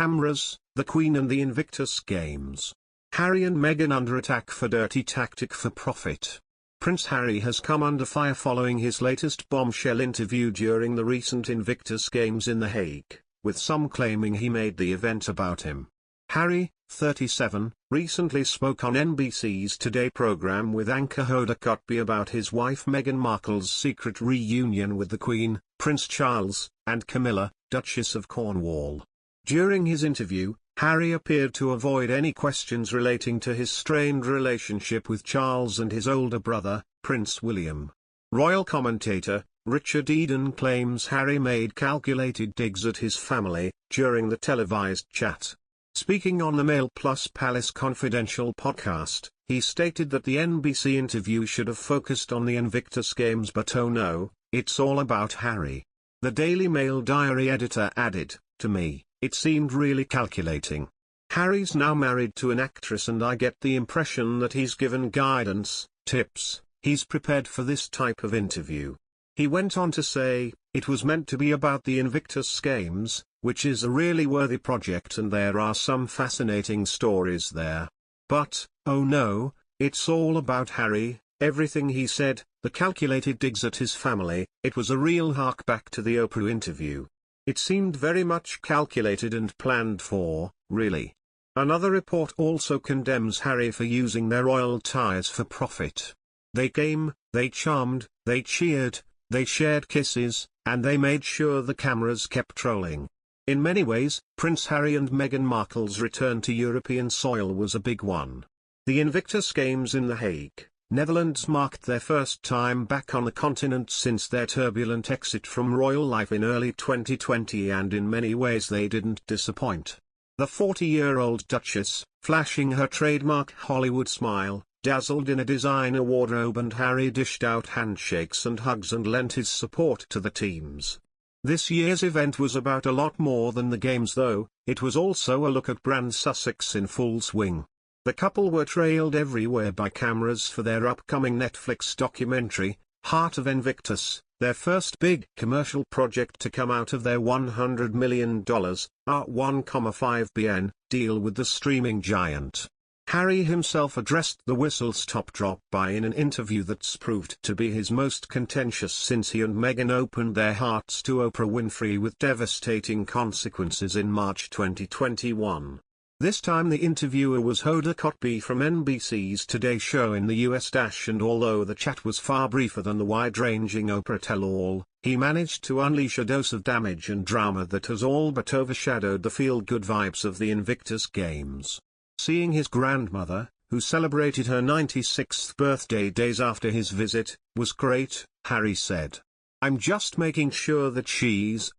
Cameras, the Queen and the Invictus Games. Harry and Meghan under attack for dirty tactic for profit. Prince Harry has come under fire following his latest bombshell interview during the recent Invictus Games in The Hague, with some claiming he made the event about him. Harry, 37, recently spoke on NBC's Today program with anchor Hoda Kotb about his wife Meghan Markle's secret reunion with the Queen, Prince Charles, and Camilla, Duchess of Cornwall. During his interview, Harry appeared to avoid any questions relating to his strained relationship with Charles and his older brother, Prince William. Royal commentator Richard Eden claims Harry made calculated digs at his family during the televised chat. Speaking on the Mail Plus Palace Confidential podcast, he stated that the NBC interview should have focused on the Invictus Games, but oh no, it's all about Harry. The Daily Mail diary editor added, "To me, it seemed really calculating. Harry's now married to an actress and I get the impression that he's given guidance, tips, he's prepared for this type of interview." He went on to say, "It was meant to be about the Invictus Games, which is a really worthy project and there are some fascinating stories there. But, oh no, it's all about Harry, everything he said, the calculated digs at his family, it was a real hark back to the Oprah interview. It seemed very much calculated and planned for, really." Another report also condemns Harry for using their royal ties for profit. "They came, they charmed, they cheered, they shared kisses, and they made sure the cameras kept rolling." In many ways, Prince Harry and Meghan Markle's return to European soil was a big one. The Invictus Games in The Hague, Netherlands marked their first time back on the continent since their turbulent exit from royal life in early 2020, and in many ways they didn't disappoint. The 40-year-old Duchess, flashing her trademark Hollywood smile, dazzled in a designer wardrobe, and Harry dished out handshakes and hugs and lent his support to the teams. This year's event was about a lot more than the games though, it was also a look at brand Sussex in full swing. The couple were trailed everywhere by cameras for their upcoming Netflix documentary, Heart of Invictus, their first big commercial project to come out of their $100 million, $1.5 billion, deal with the streaming giant. Harry himself addressed the whistle-stop drop-by in an interview that's proved to be his most contentious since he and Meghan opened their hearts to Oprah Winfrey with devastating consequences in March 2021. This time the interviewer was Hoda Kotb from NBC's Today show in the US. And although the chat was far briefer than the wide-ranging Oprah tell-all, he managed to unleash a dose of damage and drama that has all but overshadowed the feel-good vibes of the Invictus Games. Seeing his grandmother, who celebrated her 96th birthday days after his visit, was great, Harry said. "I'm just making sure that she's,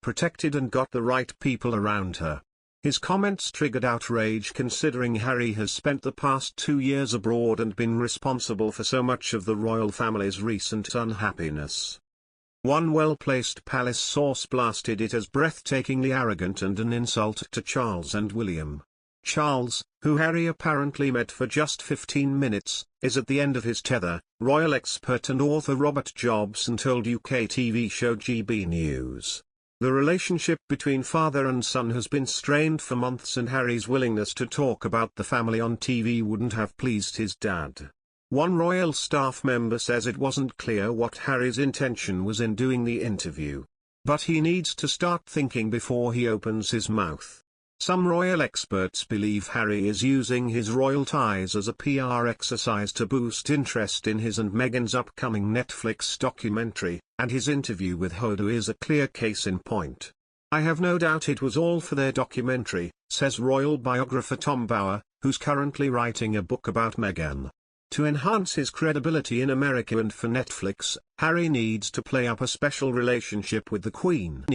protected and got the right people around her." His comments triggered outrage considering Harry has spent the past 2 years abroad and been responsible for so much of the royal family's recent unhappiness. One well-placed palace source blasted it as breathtakingly arrogant and an insult to Charles and William. Charles, who Harry apparently met for just 15 minutes, is at the end of his tether, royal expert and author Robert Jobson told UK TV show GB News. The relationship between father and son has been strained for months, and Harry's willingness to talk about the family on TV wouldn't have pleased his dad. One royal staff member says it wasn't clear what Harry's intention was in doing the interview. But he needs to start thinking before he opens his mouth. Some royal experts believe Harry is using his royal ties as a PR exercise to boost interest in his and Meghan's upcoming Netflix documentary, and his interview with Hoda is a clear case in point. "I have no doubt it was all for their documentary," says royal biographer Tom Bower, who's currently writing a book about Meghan. To enhance his credibility in America and for Netflix, Harry needs to play up a special relationship with the Queen.